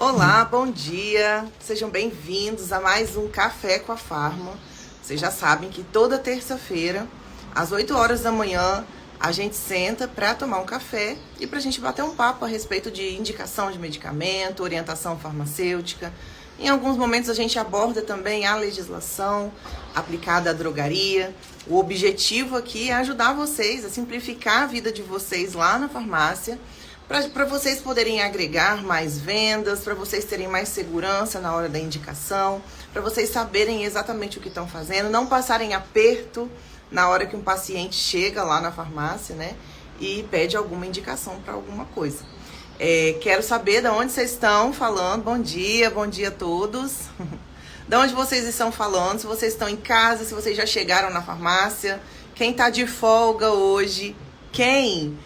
Olá, bom dia. Sejam bem-vindos a mais um Café com a Farma. Vocês já sabem que toda terça-feira, às 8 horas da manhã, a gente senta para tomar um café e para a gente bater um papo a respeito de indicação de medicamento, orientação farmacêutica. Em alguns momentos a gente aborda também a legislação aplicada à drogaria. O objetivo aqui é ajudar vocês a simplificar a vida de vocês lá na farmácia, para vocês poderem agregar mais vendas, para vocês terem mais segurança na hora da indicação, para vocês saberem exatamente o que estão fazendo, não passarem aperto na hora que um paciente chega lá na farmácia, né, e pede alguma indicação para alguma coisa. Quero saber de onde vocês estão falando. Bom dia a todos. De onde vocês estão falando, se vocês estão em casa, se vocês já chegaram na farmácia, quem está de folga hoje, quem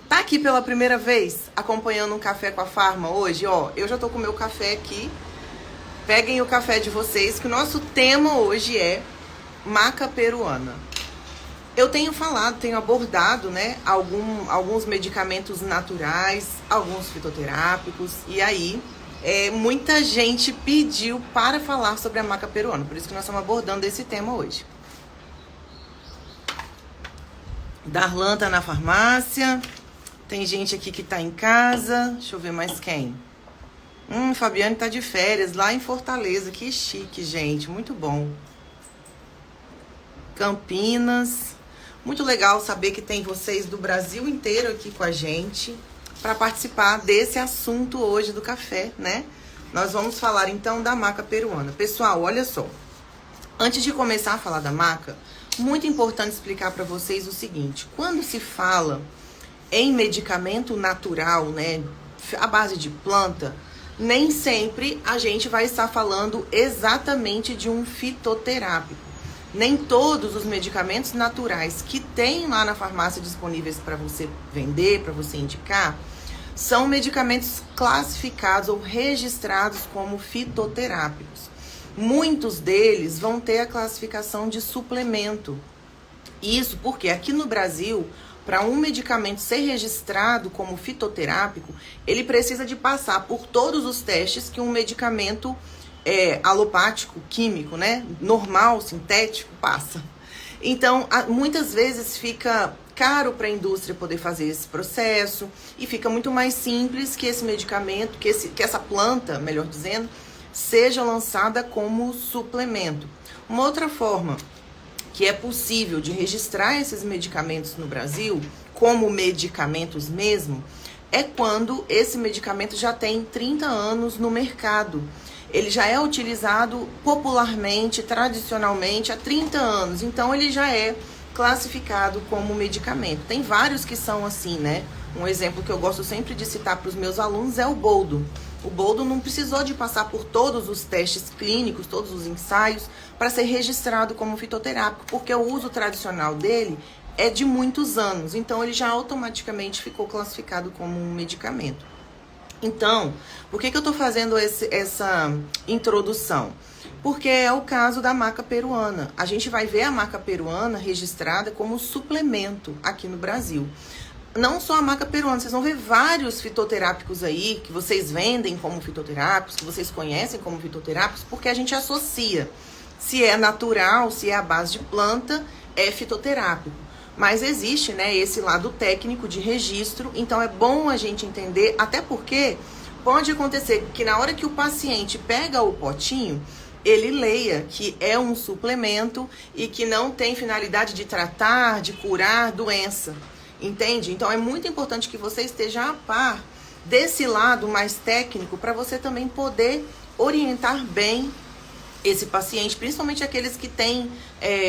tá aqui pela primeira vez acompanhando um Café com a Farma hoje, ó, eu já tô com o meu café aqui. Peguem o café de vocês, que o nosso tema hoje é maca peruana. Eu tenho abordado, né, alguns medicamentos naturais, alguns fitoterápicos, e aí muita gente pediu para falar sobre a maca peruana, por isso que nós estamos abordando esse tema hoje. Darlan tá na farmácia. Tem gente aqui que tá em casa. Deixa eu ver mais quem. Fabiane tá de férias lá em Fortaleza. Que chique, gente. Muito bom. Campinas. Muito legal saber que tem vocês do Brasil inteiro aqui com a gente para participar desse assunto hoje do café, né? Nós vamos falar então da maca peruana. Pessoal, olha só. Antes de começar a falar da maca, muito importante explicar para vocês o seguinte. Quando se fala em medicamento natural, né, à base de planta, nem sempre a gente vai estar falando exatamente de um fitoterápico. Nem todos os medicamentos naturais que tem lá na farmácia disponíveis para você vender, para você indicar, são medicamentos classificados ou registrados como fitoterápicos. Muitos deles vão ter a classificação de suplemento. Isso porque aqui no Brasil, para um medicamento ser registrado como fitoterápico, ele precisa de passar por todos os testes que um medicamento alopático, químico, né, normal, sintético, passa. Então, muitas vezes fica caro para a indústria poder fazer esse processo e fica muito mais simples que esse medicamento, que essa planta, melhor dizendo, seja lançada como suplemento. Uma outra forma que é possível de registrar esses medicamentos no Brasil, como medicamentos mesmo, é quando esse medicamento já tem 30 anos no mercado. Ele já é utilizado popularmente, tradicionalmente, há 30 anos. Então, ele já é classificado como medicamento. Tem vários que são assim, né? Um exemplo que eu gosto sempre de citar para os meus alunos é o boldo. O boldo não precisou de passar por todos os testes clínicos, todos os ensaios, para ser registrado como fitoterápico, porque o uso tradicional dele é de muitos anos. Então, ele já automaticamente ficou classificado como um medicamento. Então, por que eu estou fazendo essa introdução? Porque é o caso da maca peruana. A gente vai ver a maca peruana registrada como suplemento aqui no Brasil. Não só a maca peruana, vocês vão ver vários fitoterápicos aí que vocês vendem como fitoterápicos, que vocês conhecem como fitoterápicos, porque a gente associa. Se é natural, se é à base de planta, é fitoterápico. Mas existe, né, esse lado técnico de registro, então é bom a gente entender, até porque pode acontecer que na hora que o paciente pega o potinho, ele leia que é um suplemento e que não tem finalidade de tratar, de curar doença. Entende? Então é muito importante que você esteja a par desse lado mais técnico para você também poder orientar bem esse paciente, principalmente aqueles que têm,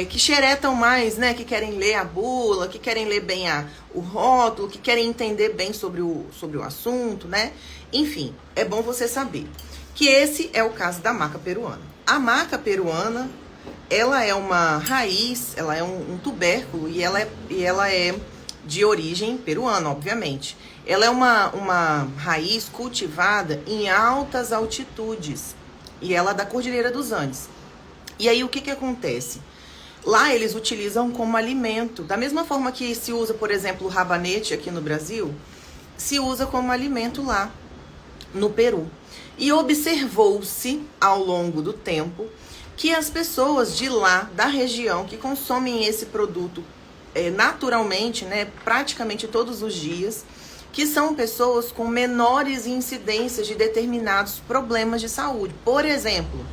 que xeretam mais, né? Que querem ler a bula, que querem ler bem o rótulo, que querem entender bem sobre o assunto, né? Enfim, é bom você saber que esse é o caso da maca peruana. A maca peruana, ela é uma raiz, ela é um tubérculo e ela é de origem peruana, obviamente. Ela é uma raiz cultivada em altas altitudes e ela é da Cordilheira dos Andes. E aí o que acontece? Lá eles utilizam como alimento, da mesma forma que se usa, por exemplo, o rabanete aqui no Brasil, se usa como alimento lá. no Peru. E observou-se ao longo do tempo que as pessoas de lá, da região, que consomem esse produto naturalmente, né, praticamente todos os dias, que são pessoas com menores incidências de determinados problemas de saúde. Por exemplo,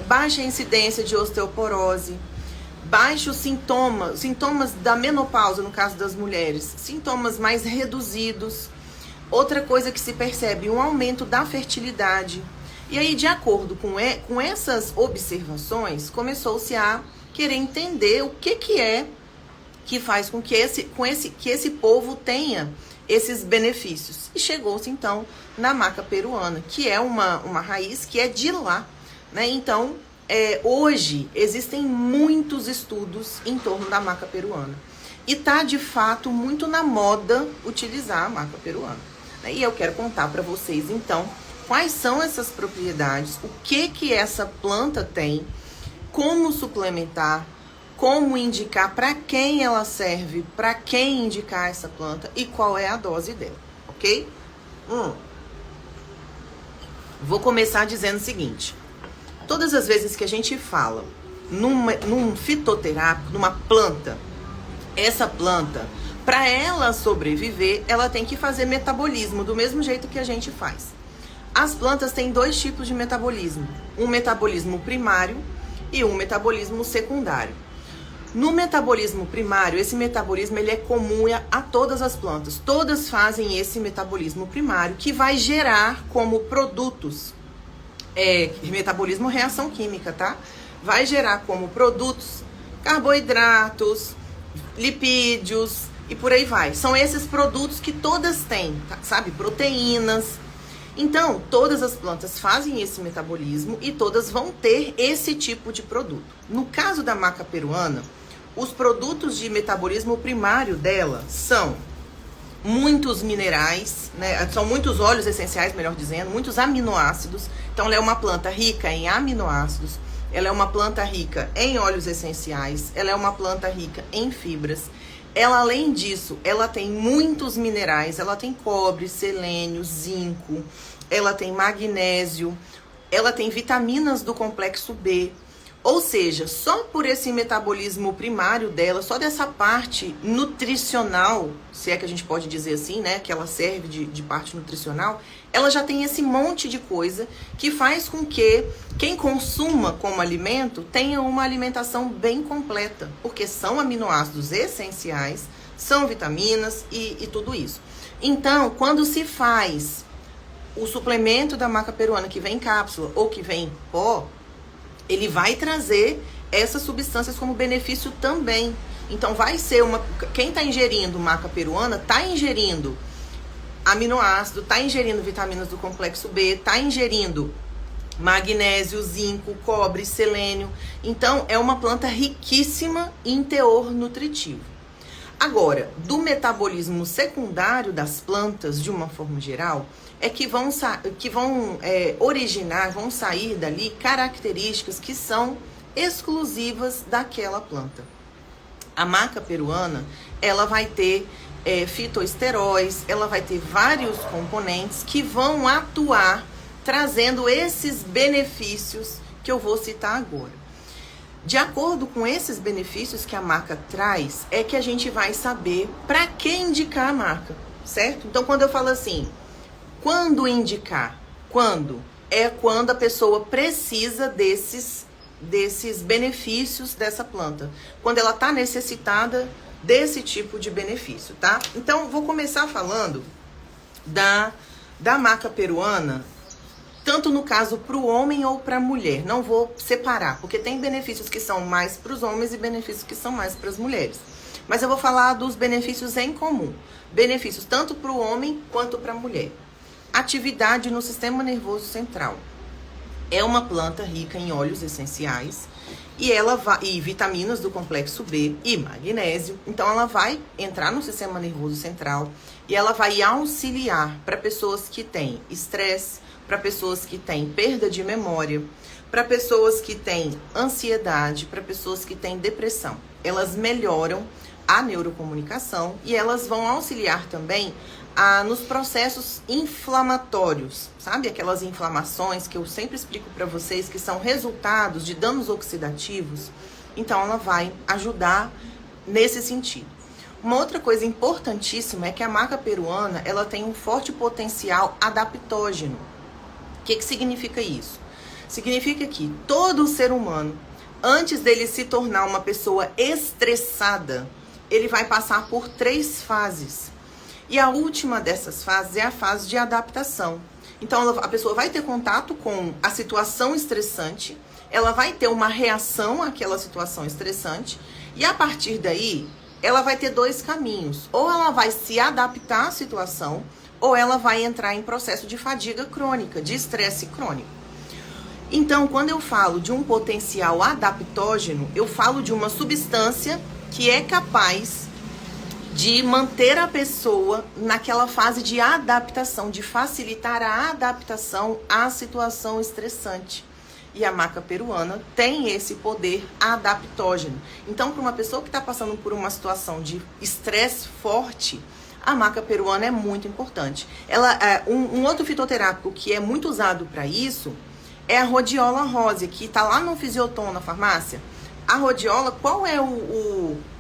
baixa incidência de osteoporose, baixos sintomas da menopausa, no caso das mulheres, sintomas mais reduzidos. Outra coisa que se percebe, um aumento da fertilidade. E aí, de acordo com essas observações, começou-se a querer entender o que é que faz com que esse povo tenha esses benefícios. E chegou-se, então, na maca peruana, que é uma raiz que é de lá, né? Então, hoje, existem muitos estudos em torno da maca peruana. E tá, de fato, muito na moda utilizar a maca peruana. E eu quero contar para vocês, então, quais são essas propriedades, o que essa planta tem, como suplementar, como indicar, para quem ela serve, para quem indicar essa planta e qual é a dose dela, ok? Vou começar dizendo o seguinte: todas as vezes que a gente fala num fitoterápico, numa planta, essa planta, para ela sobreviver, ela tem que fazer metabolismo do mesmo jeito que a gente faz. As plantas têm dois tipos de metabolismo: um metabolismo primário e um metabolismo secundário. No metabolismo primário, esse metabolismo ele é comum a todas as plantas. Todas fazem esse metabolismo primário, que vai gerar como produtos, metabolismo reação química, tá? Vai gerar como produtos carboidratos, lipídios e por aí vai. São esses produtos que todas têm, tá? Sabe? Proteínas. Então, todas as plantas fazem esse metabolismo e todas vão ter esse tipo de produto. No caso da maca peruana, os produtos de metabolismo primário dela são muitos minerais, né? São muitos óleos essenciais, melhor dizendo, muitos aminoácidos. Então, ela é uma planta rica em aminoácidos, ela é uma planta rica em óleos essenciais, ela é uma planta rica em fibras. Ela, além disso, ela tem muitos minerais, ela tem cobre, selênio, zinco, ela tem magnésio, ela tem vitaminas do complexo B. Ou seja, só por esse metabolismo primário dela, só dessa parte nutricional, se é que a gente pode dizer assim, né, que ela serve de parte nutricional, ela já tem esse monte de coisa que faz com que quem consuma como alimento tenha uma alimentação bem completa, porque são aminoácidos essenciais, são vitaminas e tudo isso. Então, quando se faz o suplemento da maca peruana que vem em cápsula ou que vem em pó, ele vai trazer essas substâncias como benefício também. Então vai ser quem está ingerindo maca peruana está ingerindo aminoácido, está ingerindo vitaminas do complexo B, está ingerindo magnésio, zinco, cobre, selênio. Então é uma planta riquíssima em teor nutritivo. Agora, do metabolismo secundário das plantas, de uma forma geral, é que vão originar, vão sair dali características que são exclusivas daquela planta. A maca peruana, ela vai ter fitoesteróis, ela vai ter vários componentes que vão atuar trazendo esses benefícios que eu vou citar agora. De acordo com esses benefícios que a maca traz, é que a gente vai saber para que indicar a maca, certo? Então, quando eu falo assim, quando indicar? Quando? É quando a pessoa precisa desses benefícios dessa planta. Quando ela está necessitada desse tipo de benefício, tá? Então, vou começar falando da maca peruana, tanto no caso para o homem ou para a mulher. Não vou separar, porque tem benefícios que são mais para os homens e benefícios que são mais para as mulheres. Mas eu vou falar dos benefícios em comum. Benefícios tanto para o homem quanto para a mulher. Atividade no sistema nervoso central. É uma planta rica em óleos essenciais e vitaminas do complexo B e magnésio. Então ela vai entrar no sistema nervoso central e ela vai auxiliar para pessoas que têm estresse, para pessoas que têm perda de memória, para pessoas que têm ansiedade, para pessoas que têm depressão. Elas melhoram a neurocomunicação e elas vão auxiliar também nos processos inflamatórios, sabe? Aquelas inflamações que eu sempre explico para vocês que são resultados de danos oxidativos. Então, ela vai ajudar nesse sentido. Uma outra coisa importantíssima é que a maca peruana, ela tem um forte potencial adaptógeno. O que significa isso? Significa que todo ser humano, antes dele se tornar uma pessoa estressada, ele vai passar por 3 fases. E a última dessas fases é a fase de adaptação. Então, a pessoa vai ter contato com a situação estressante, ela vai ter uma reação àquela situação estressante, e a partir daí, ela vai ter 2 caminhos. Ou ela vai se adaptar à situação, ou ela vai entrar em processo de fadiga crônica, de estresse crônico. Então, quando eu falo de um potencial adaptógeno, eu falo de uma substância que é capaz de manter a pessoa naquela fase de adaptação, de facilitar a adaptação à situação estressante. E a maca peruana tem esse poder adaptógeno. Então, para uma pessoa que está passando por uma situação de estresse forte, a maca peruana é muito importante. Um outro fitoterápico que é muito usado para isso é a rhodiola rosea, que está lá no Fisiotônico na farmácia. A rhodiola, qual é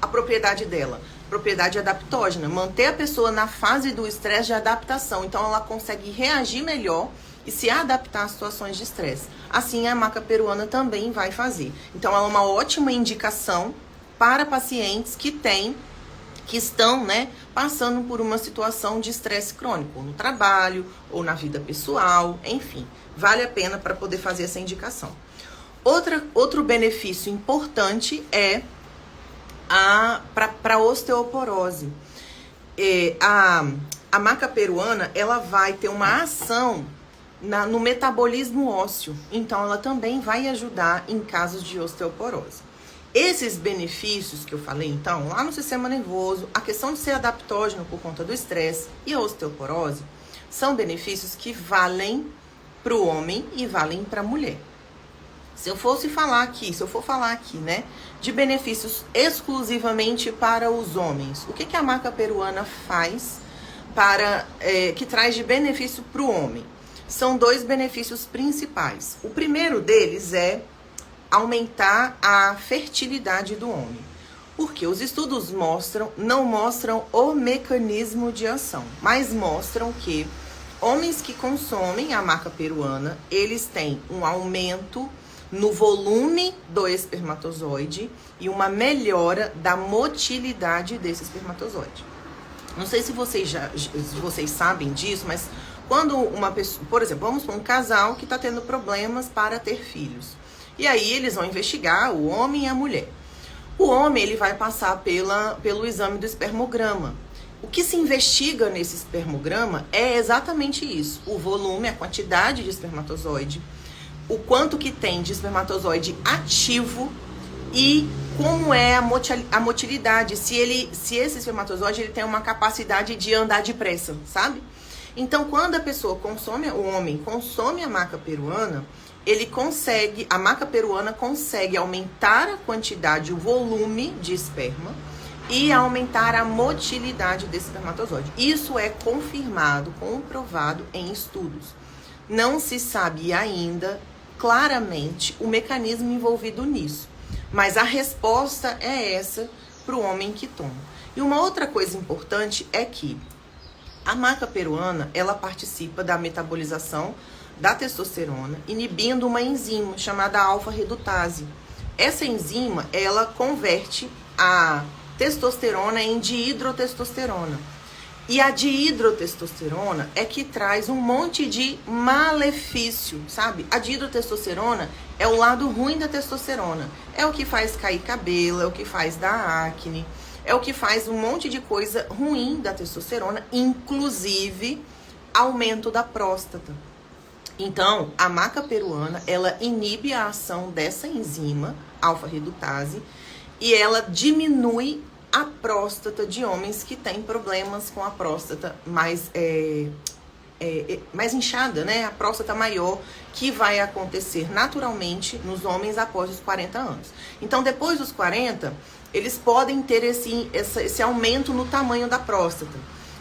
a propriedade dela? Propriedade adaptógena, manter a pessoa na fase do estresse de adaptação. Então, ela consegue reagir melhor e se adaptar a situações de estresse. Assim, a maca peruana também vai fazer. Então, ela é uma ótima indicação para pacientes que estão, passando por uma situação de estresse crônico, no trabalho, ou na vida pessoal, enfim. Vale a pena para poder fazer essa indicação. Outro benefício importante é para osteoporose. A maca peruana, ela vai ter uma ação no metabolismo ósseo. Então, ela também vai ajudar em casos de osteoporose. Esses benefícios que eu falei, então, lá no sistema nervoso, a questão de ser adaptógeno por conta do estresse e a osteoporose, são benefícios que valem para o homem e valem para a mulher. Se eu for falar aqui, de benefícios exclusivamente para os homens, o que a maca peruana faz que traz de benefício para o homem? São 2 benefícios principais. O primeiro deles é aumentar a fertilidade do homem. Porque os estudos não mostram o mecanismo de ação, mas mostram que homens que consomem a maca peruana, eles têm um aumento no volume do espermatozoide e uma melhora da motilidade desse espermatozoide. Não sei se vocês sabem disso, mas quando uma pessoa, por exemplo, vamos para um casal que está tendo problemas para ter filhos. E aí eles vão investigar o homem e a mulher. O homem, ele vai passar pelo exame do espermograma. O que se investiga nesse espermograma é exatamente isso. O volume, a quantidade de espermatozoide, o quanto que tem de espermatozoide ativo e como é a motilidade, se esse espermatozoide ele tem uma capacidade de andar depressa, sabe? Então, quando o homem consome a maca peruana, a maca peruana consegue aumentar a quantidade, o volume de esperma e aumentar a motilidade desse espermatozoide. Isso é confirmado, comprovado em estudos. Não se sabe ainda claramente o mecanismo envolvido nisso, mas a resposta é essa para o homem que toma. E uma outra coisa importante é que a maca peruana, ela participa da metabolização da testosterona, inibindo uma enzima chamada alfa-redutase. Essa enzima, ela converte a testosterona em dihidrotestosterona. E a dihidrotestosterona é que traz um monte de malefício, sabe? A dihidrotestosterona é o lado ruim da testosterona. É o que faz cair cabelo, é o que faz dar acne, é o que faz um monte de coisa ruim da testosterona, inclusive aumento da próstata. Então, a maca peruana, ela inibe a ação dessa enzima, alfa-redutase, e ela diminui a próstata de homens que têm problemas com a próstata mais inchada, né? A próstata maior, que vai acontecer naturalmente nos homens após os 40 anos. Então, depois dos 40, eles podem ter esse aumento no tamanho da próstata.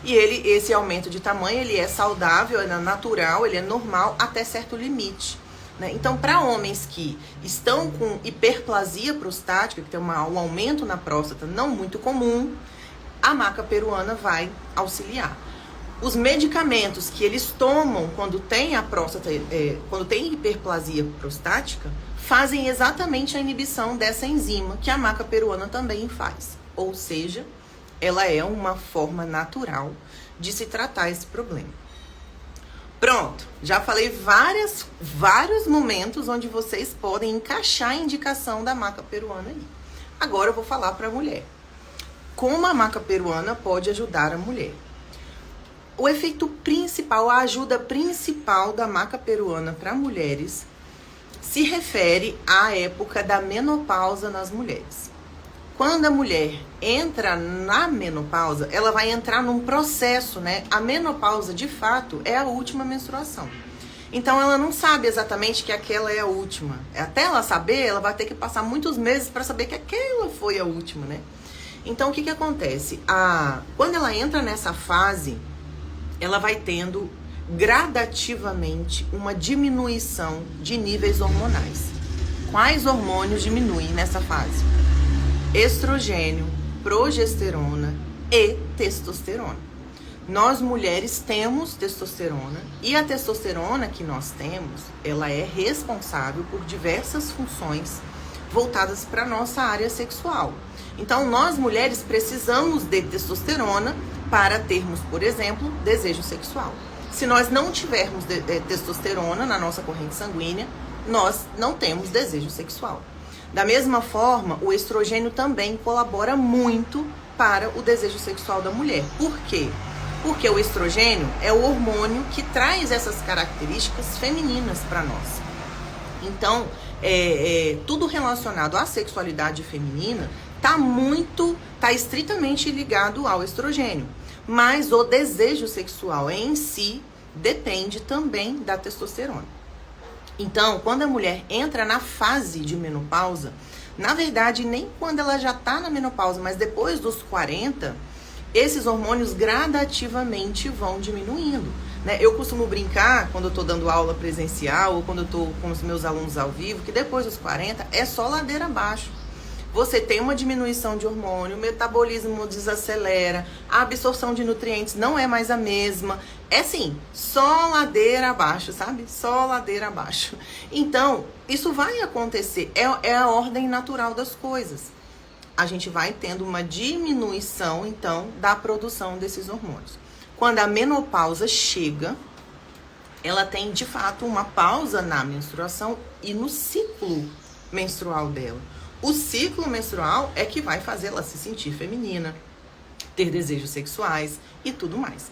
E esse aumento de tamanho, ele é saudável, ele é natural, ele é normal até certo limite, né? Então, para homens que estão com hiperplasia prostática, que tem um aumento na próstata não muito comum, a maca peruana vai auxiliar. Os medicamentos que eles tomam quando tem a próstata, quando tem hiperplasia prostática, fazem exatamente a inibição dessa enzima que a maca peruana também faz. Ou seja, ela é uma forma natural de se tratar esse problema. Pronto, já falei vários momentos onde vocês podem encaixar a indicação da maca peruana aí. Agora eu vou falar para a mulher. Como a maca peruana pode ajudar a mulher? O efeito principal, a ajuda principal da maca peruana para mulheres se refere à época da menopausa nas mulheres. Quando a mulher entra na menopausa, ela vai entrar num processo, né? A menopausa, de fato, é a última menstruação. Então, ela não sabe exatamente que aquela é a última. Até ela saber, ela vai ter que passar muitos meses para saber que aquela foi a última, né? Então, o que acontece? Quando ela entra nessa fase, ela vai tendo gradativamente uma diminuição de níveis hormonais. Quais hormônios diminuem nessa fase? Estrogênio, progesterona e testosterona. Nós mulheres temos testosterona e a testosterona que nós temos, ela é responsável por diversas funções voltadas para a nossa área sexual. Então, nós mulheres precisamos de testosterona para termos, por exemplo, desejo sexual. Se nós não tivermos testosterona na nossa corrente sanguínea, nós não temos desejo sexual. Da mesma forma, o estrogênio também colabora muito para o desejo sexual da mulher. Por quê? Porque o estrogênio é o hormônio que traz essas características femininas para nós. Então, tudo relacionado à sexualidade feminina está estritamente ligado ao estrogênio. Mas o desejo sexual em si depende também da testosterona. Então, quando a mulher entra na fase de menopausa, na verdade, nem quando ela já está na menopausa, mas depois dos 40, esses hormônios gradativamente vão diminuindo, né? Eu costumo brincar, quando eu estou dando aula presencial ou quando eu estou com os meus alunos ao vivo, que depois dos 40 é só ladeira abaixo. Você tem uma diminuição de hormônio, o metabolismo desacelera, a absorção de nutrientes não é mais a mesma. É assim, só ladeira abaixo, sabe? Só ladeira abaixo. Então, isso vai acontecer, é a ordem natural das coisas. A gente vai tendo uma diminuição, então, da produção desses hormônios. Quando a menopausa chega, ela tem, de fato, uma pausa na menstruação e no ciclo menstrual dela. O ciclo menstrual é que vai fazer ela se sentir feminina, ter desejos sexuais e tudo mais.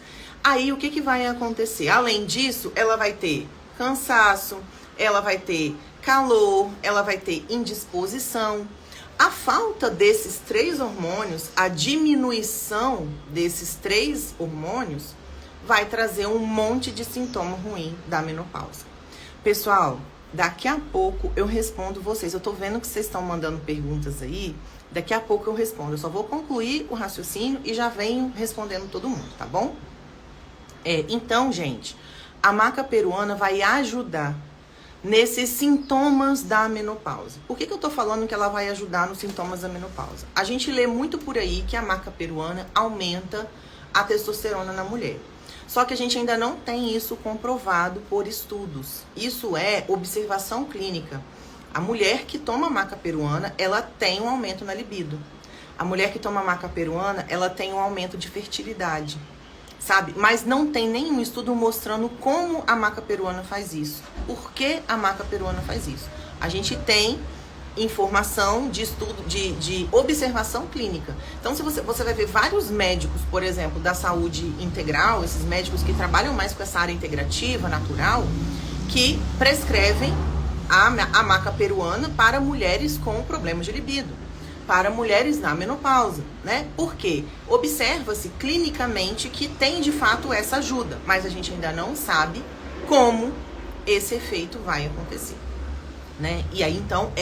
Aí o que vai acontecer? Além disso, ela vai ter cansaço, ela vai ter calor, ela vai ter indisposição. A falta desses 3 hormônios, a diminuição desses 3 hormônios, vai trazer um monte de sintoma ruim da menopausa. Pessoal, daqui a pouco eu respondo vocês. Eu tô vendo que vocês estão mandando perguntas aí. Daqui a pouco eu respondo. Eu só vou concluir o raciocínio e já venho respondendo todo mundo, tá bom? Então, gente, a maca peruana vai ajudar nesses sintomas da menopausa. Por que eu tô falando que ela vai ajudar nos sintomas da menopausa? A gente lê muito por aí que a maca peruana aumenta a testosterona na mulher. Só que a gente ainda não tem isso comprovado por estudos. Isso é observação clínica. A mulher que toma maca peruana, ela tem um aumento na libido. A mulher que toma maca peruana, ela tem um aumento de fertilidade, sabe? Mas não tem nenhum estudo mostrando como a maca peruana faz isso. Por que a maca peruana faz isso? A gente tem informação de estudo, de observação clínica. Então, se você vai ver vários médicos, por exemplo, da saúde integral, esses médicos que trabalham mais com essa área integrativa, natural, que prescrevem a maca peruana para mulheres com problemas de libido, para mulheres na menopausa, né? Por quê? Observa-se clinicamente que tem de fato essa ajuda, mas a gente ainda não sabe como esse efeito vai acontecer, né? E aí então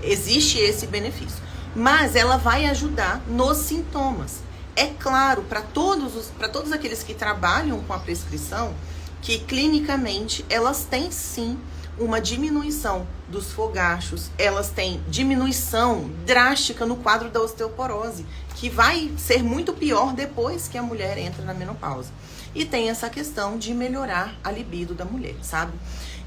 existe esse benefício, mas ela vai ajudar nos sintomas. É claro para todos aqueles que trabalham com a prescrição que clinicamente elas têm sim uma diminuição dos fogachos, elas têm diminuição drástica no quadro da osteoporose, que vai ser muito pior depois que a mulher entra na menopausa. E tem essa questão de melhorar a libido da mulher, sabe?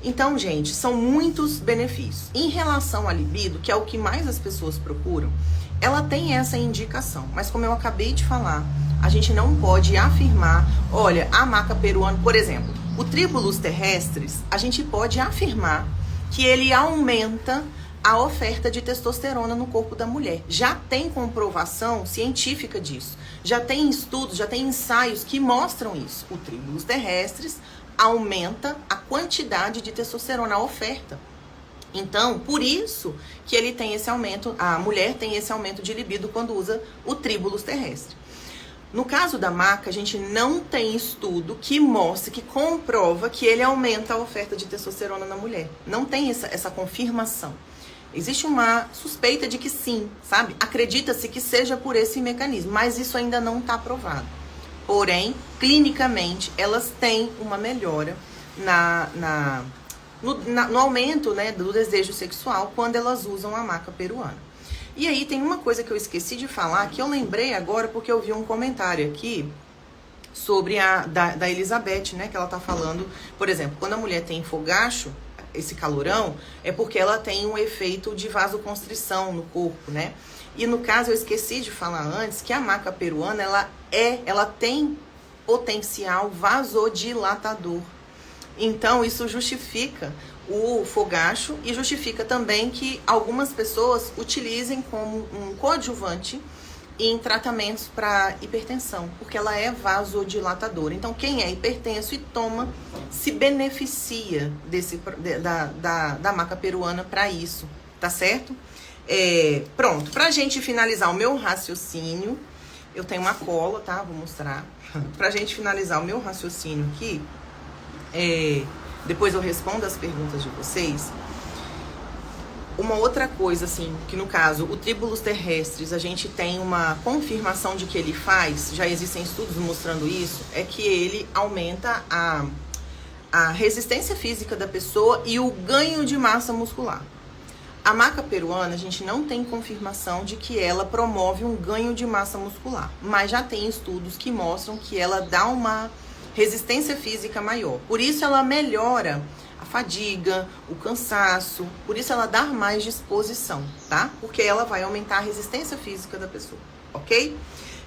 Então, gente, são muitos benefícios. Em relação à libido, que é o que mais as pessoas procuram, ela tem essa indicação. Mas como eu acabei de falar, a gente não pode afirmar, olha, a maca peruana, por exemplo, o Tribulus terrestris, a gente pode afirmar que ele aumenta a oferta de testosterona no corpo da mulher. Já tem comprovação científica disso. Já tem estudos, já tem ensaios que mostram isso. O Tribulus terrestris aumenta a quantidade de testosterona, a oferta. Então, por isso que ele tem esse aumento, a mulher tem esse aumento de libido quando usa o Tribulus terrestre. No caso da maca, a gente não tem estudo que mostre, que comprova que ele aumenta a oferta de testosterona na mulher. Não tem essa confirmação. Existe uma suspeita de que sim, sabe? Acredita-se que seja por esse mecanismo, mas isso ainda não está provado. Porém, clinicamente, elas têm uma melhora no aumento, né, do desejo sexual quando elas usam a maca peruana. E aí tem uma coisa que eu esqueci de falar, que eu lembrei agora porque eu vi um comentário aqui sobre da Elizabeth, né, que ela tá falando, por exemplo, quando a mulher tem fogacho, esse calorão, é porque ela tem um efeito de vasoconstrição no corpo, né? E no caso, eu esqueci de falar antes que a maca peruana, ela tem potencial vasodilatador. Então, isso justifica o fogacho e justifica também que algumas pessoas utilizem como um coadjuvante em tratamentos para hipertensão, porque ela é vasodilatadora. Então, quem é hipertenso e toma, se beneficia da maca peruana para isso, tá certo? Pronto, pra gente finalizar o meu raciocínio, eu tenho uma cola, tá? Vou mostrar. Pra gente finalizar o meu raciocínio aqui, depois eu respondo as perguntas de vocês. Uma outra coisa, assim, que no caso, o Tribulus terrestris, a gente tem uma confirmação de que ele faz, já existem estudos mostrando isso, é que ele aumenta a resistência física da pessoa e o ganho de massa muscular. A maca peruana, a gente não tem confirmação de que ela promove um ganho de massa muscular, mas já tem estudos que mostram que ela dá uma resistência física maior. Por isso ela melhora a fadiga, o cansaço, por isso ela dá mais disposição, tá? Porque ela vai aumentar a resistência física da pessoa, ok?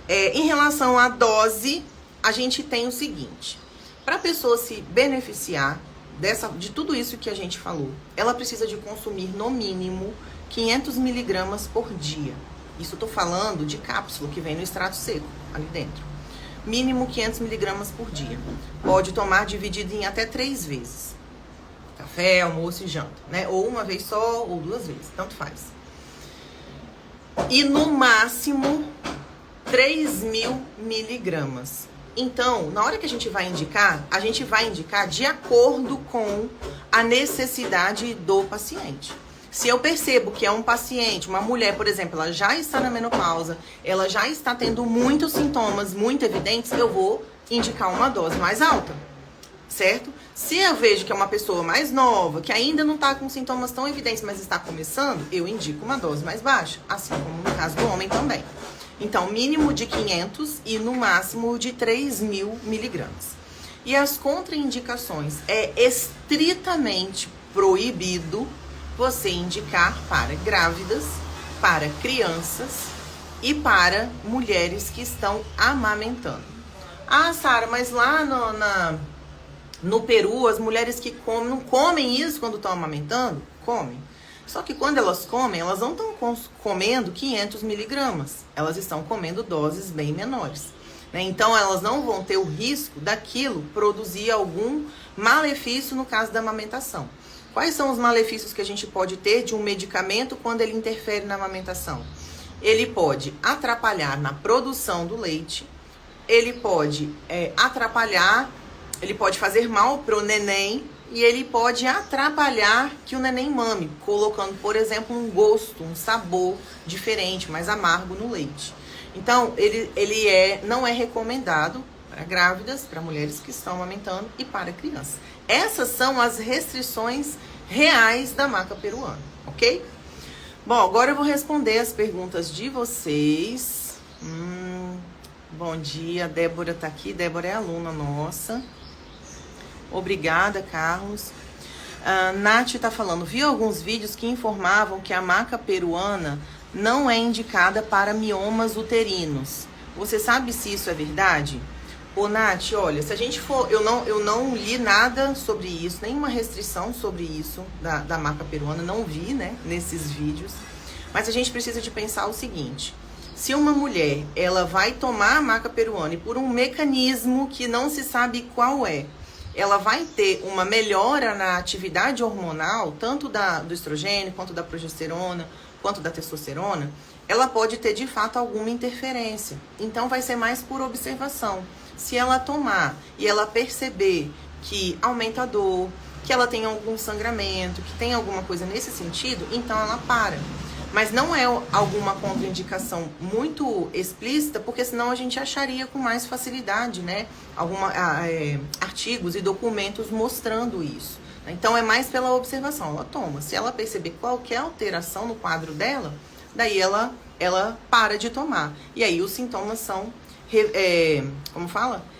Em relação à dose, a gente tem o seguinte: para a pessoa se beneficiar de tudo isso que a gente falou, ela precisa de consumir no mínimo 500 miligramas por dia. Isso eu tô falando de cápsula que vem no extrato seco, ali dentro. Mínimo 500 miligramas por dia. Pode tomar dividido em até 3 vezes. Café, almoço e janta, né? Ou uma vez só, ou 2 vezes, tanto faz. E no máximo 3.000 miligramas. Então, na hora que a gente vai indicar de acordo com a necessidade do paciente. Se eu percebo que é um paciente, uma mulher, por exemplo, ela já está na menopausa, ela já está tendo muitos sintomas muito evidentes, eu vou indicar uma dose mais alta, certo? Se eu vejo que é uma pessoa mais nova, que ainda não está com sintomas tão evidentes, mas está começando, eu indico uma dose mais baixa, assim como no caso do homem também. Então, mínimo de 500 e no máximo de 3.000 miligramas. E as contraindicações, é estritamente proibido você indicar para grávidas, para crianças e para mulheres que estão amamentando. Ah, Sara, mas lá no Peru, as mulheres que não comem isso quando estão amamentando? Comem. Só que quando elas comem, elas não estão comendo 500 miligramas. Elas estão comendo doses bem menores, né? Então, elas não vão ter o risco daquilo produzir algum malefício no caso da amamentação. Quais são os malefícios que a gente pode ter de um medicamento quando ele interfere na amamentação? Ele pode atrapalhar na produção do leite, ele pode atrapalhar, ele pode fazer mal para o neném e ele pode atrapalhar que o neném mame, colocando, por exemplo, um gosto, um sabor diferente, mais amargo no leite. Então, não é recomendado para grávidas, para mulheres que estão amamentando e para crianças. Essas são as restrições reais da maca peruana, ok? Bom, agora eu vou responder as perguntas de vocês. Bom dia, Débora tá aqui. Débora é aluna nossa. Obrigada, Carlos. Nath tá falando, vi alguns vídeos que informavam que a maca peruana não é indicada para miomas uterinos. Você sabe se isso é verdade? Ô, Nath, olha, se a gente for... Eu não li nada sobre isso, nenhuma restrição sobre isso da maca peruana, não vi, né, nesses vídeos. Mas a gente precisa de pensar o seguinte: se uma mulher, ela vai tomar a maca peruana e por um mecanismo que não se sabe qual é, ela vai ter uma melhora na atividade hormonal, tanto do estrogênio, quanto da progesterona, quanto da testosterona, ela pode ter de fato alguma interferência. Então vai ser mais por observação. Se ela tomar e ela perceber que aumenta a dor, que ela tem algum sangramento, que tem alguma coisa nesse sentido, então ela para. Mas não é alguma contraindicação muito explícita, porque senão a gente acharia com mais facilidade, né, artigos e documentos mostrando isso. Então é mais pela observação, ela toma. Se ela perceber qualquer alteração no quadro dela, daí ela para de tomar. E aí os sintomas são,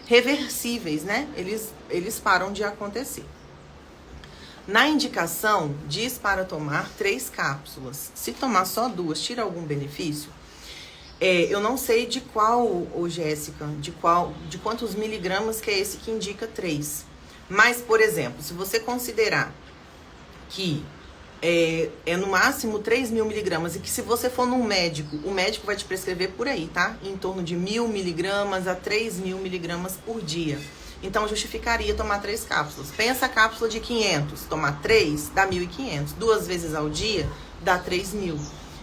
reversíveis, né? Eles param de acontecer. Na indicação, diz para tomar 3 cápsulas. Se tomar só 2, tira algum benefício? Eu não sei de qual, Jéssica, de quantos miligramas que é esse que indica 3. Mas, por exemplo, se você considerar que é no máximo 3.000 miligramas e que se você for num médico, o médico vai te prescrever por aí, tá? Em torno de 1.000 miligramas a 3.000 miligramas por dia. Então, justificaria tomar 3 cápsulas. Pensa a cápsula de 500, tomar 3 dá 1.500. 2 vezes ao dia dá 3.000,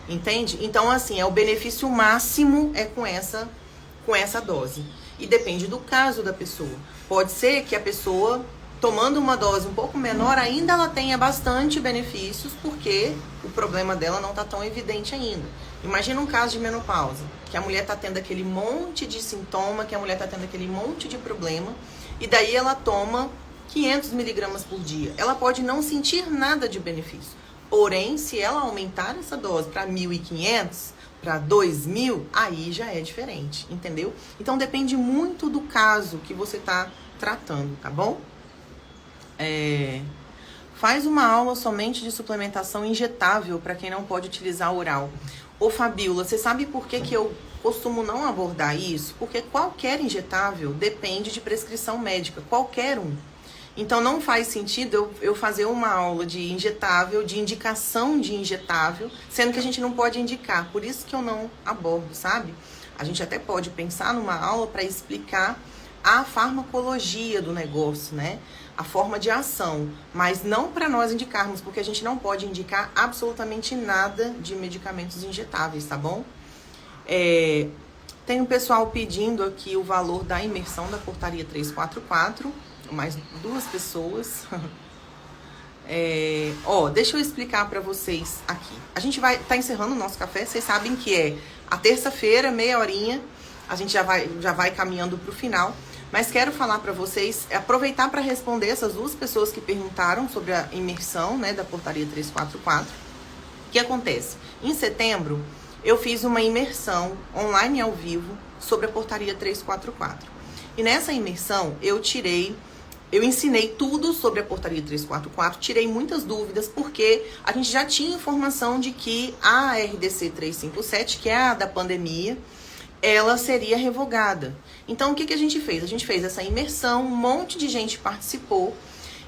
entende? Então, assim, o benefício máximo é com essa dose. E depende do caso da pessoa. Pode ser que a pessoa, tomando uma dose um pouco menor, ainda ela tenha bastante benefícios, porque o problema dela não está tão evidente ainda. Imagina um caso de menopausa, que a mulher está tendo aquele monte de sintoma, que a mulher está tendo aquele monte de problema, e daí ela toma 500 miligramas por dia. Ela pode não sentir nada de benefício. Porém, se ela aumentar essa dose para 1.500, para 2.000, aí já é diferente, entendeu? Então depende muito do caso que você está tratando, tá bom? Faz uma aula somente de suplementação injetável para quem não pode utilizar oral. Ô Fabiola, você sabe por que eu costumo não abordar isso? Porque qualquer injetável depende de prescrição médica, qualquer um. Então não faz sentido eu fazer uma aula de injetável, de indicação de injetável, sendo que a gente não pode indicar. Por isso que eu não abordo, sabe? A gente até pode pensar numa aula para explicar a farmacologia do negócio, né? A forma de ação, mas não para nós indicarmos, porque a gente não pode indicar absolutamente nada de medicamentos injetáveis, tá bom? Tem um pessoal pedindo aqui o valor da imersão da portaria 344, mais 2 pessoas. Deixa eu explicar para vocês aqui. A gente tá encerrando o nosso café, vocês sabem que é a terça-feira, meia horinha, a gente já vai caminhando para o final. Mas quero falar para vocês, aproveitar para responder essas 2 pessoas que perguntaram sobre a imersão, né, da portaria 344. O que acontece? Em setembro, eu fiz uma imersão online ao vivo sobre a portaria 344. E nessa imersão, eu ensinei tudo sobre a portaria 344, tirei muitas dúvidas, porque a gente já tinha informação de que a RDC 357, que é a da pandemia, ela seria revogada. Então, o que a gente fez? A gente fez essa imersão, um monte de gente participou,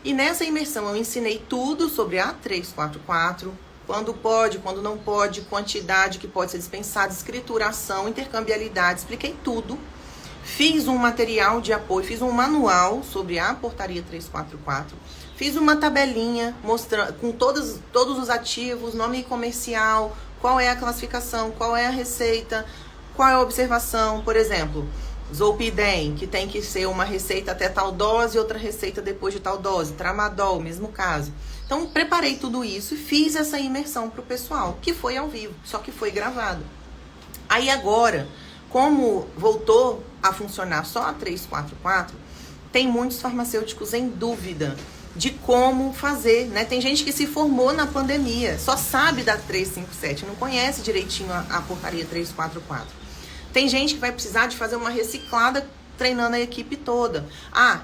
e nessa imersão eu ensinei tudo sobre a 344, quando pode, quando não pode, quantidade que pode ser dispensada, escrituração, intercambiabilidade, expliquei tudo. Fiz um material de apoio, fiz um manual sobre a portaria 344, fiz uma tabelinha mostrando com todos os ativos, nome comercial, qual é a classificação, qual é a receita, qual é a observação. Por exemplo, Zolpidem, que tem que ser uma receita até tal dose e outra receita depois de tal dose. Tramadol, mesmo caso. Então, preparei tudo isso e fiz essa imersão para o pessoal, que foi ao vivo, só que foi gravado. Aí agora, como voltou a funcionar só a 344, tem muitos farmacêuticos em dúvida de como fazer, né? Tem gente que se formou na pandemia, só sabe da 357, não conhece direitinho a portaria 344. Tem gente que vai precisar de fazer uma reciclada treinando a equipe toda.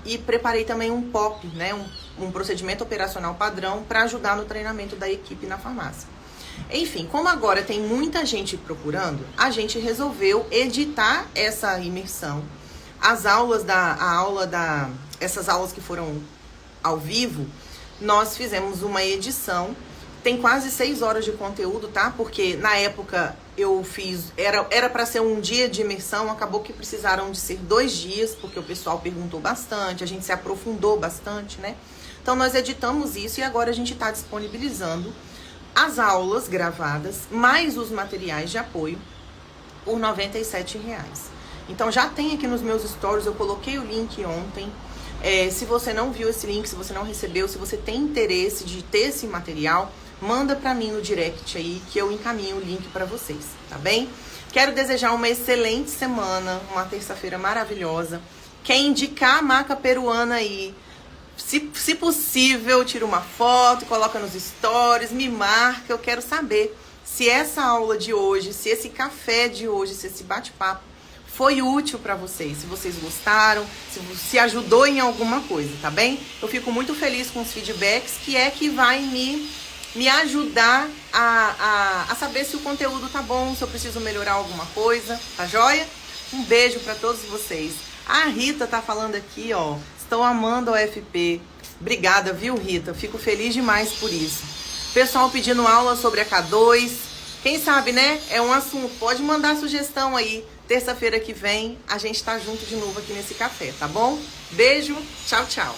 E preparei também um POP, né? Um procedimento operacional padrão para ajudar no treinamento da equipe na farmácia. Enfim, como agora tem muita gente procurando, a gente resolveu editar essa imersão. Essas aulas que foram ao vivo, nós fizemos uma edição. Tem quase 6 horas de conteúdo, tá? Porque na época eu fiz, era para ser um dia de imersão, acabou que precisaram de ser 2 dias, porque o pessoal perguntou bastante, a gente se aprofundou bastante, né? Então nós editamos isso e agora a gente está disponibilizando as aulas gravadas, mais os materiais de apoio, por R$ 97. Então já tem aqui nos meus stories, eu coloquei o link ontem. Se você não viu esse link, se você não recebeu, se você tem interesse de ter esse material, manda pra mim no direct aí, que eu encaminho o link pra vocês, tá bem? Quero desejar uma excelente semana, uma terça-feira maravilhosa. Quer indicar a maca peruana aí, se possível, tira uma foto, coloca nos stories, me marca. Eu quero saber se essa aula de hoje, se esse café de hoje, se esse bate-papo foi útil para vocês, se vocês gostaram, se ajudou em alguma coisa, tá bem? Eu fico muito feliz com os feedbacks, que vai me ajudar a saber se o conteúdo tá bom, se eu preciso melhorar alguma coisa, tá joia? Um beijo para todos vocês. A Rita tá falando aqui, ó, estou amando a OFP. Obrigada, viu, Rita? Fico feliz demais por isso. Pessoal pedindo aula sobre a K2. Quem sabe, né? É um assunto. Pode mandar sugestão aí. Terça-feira que vem, a gente tá junto de novo aqui nesse café, tá bom? Beijo, tchau, tchau.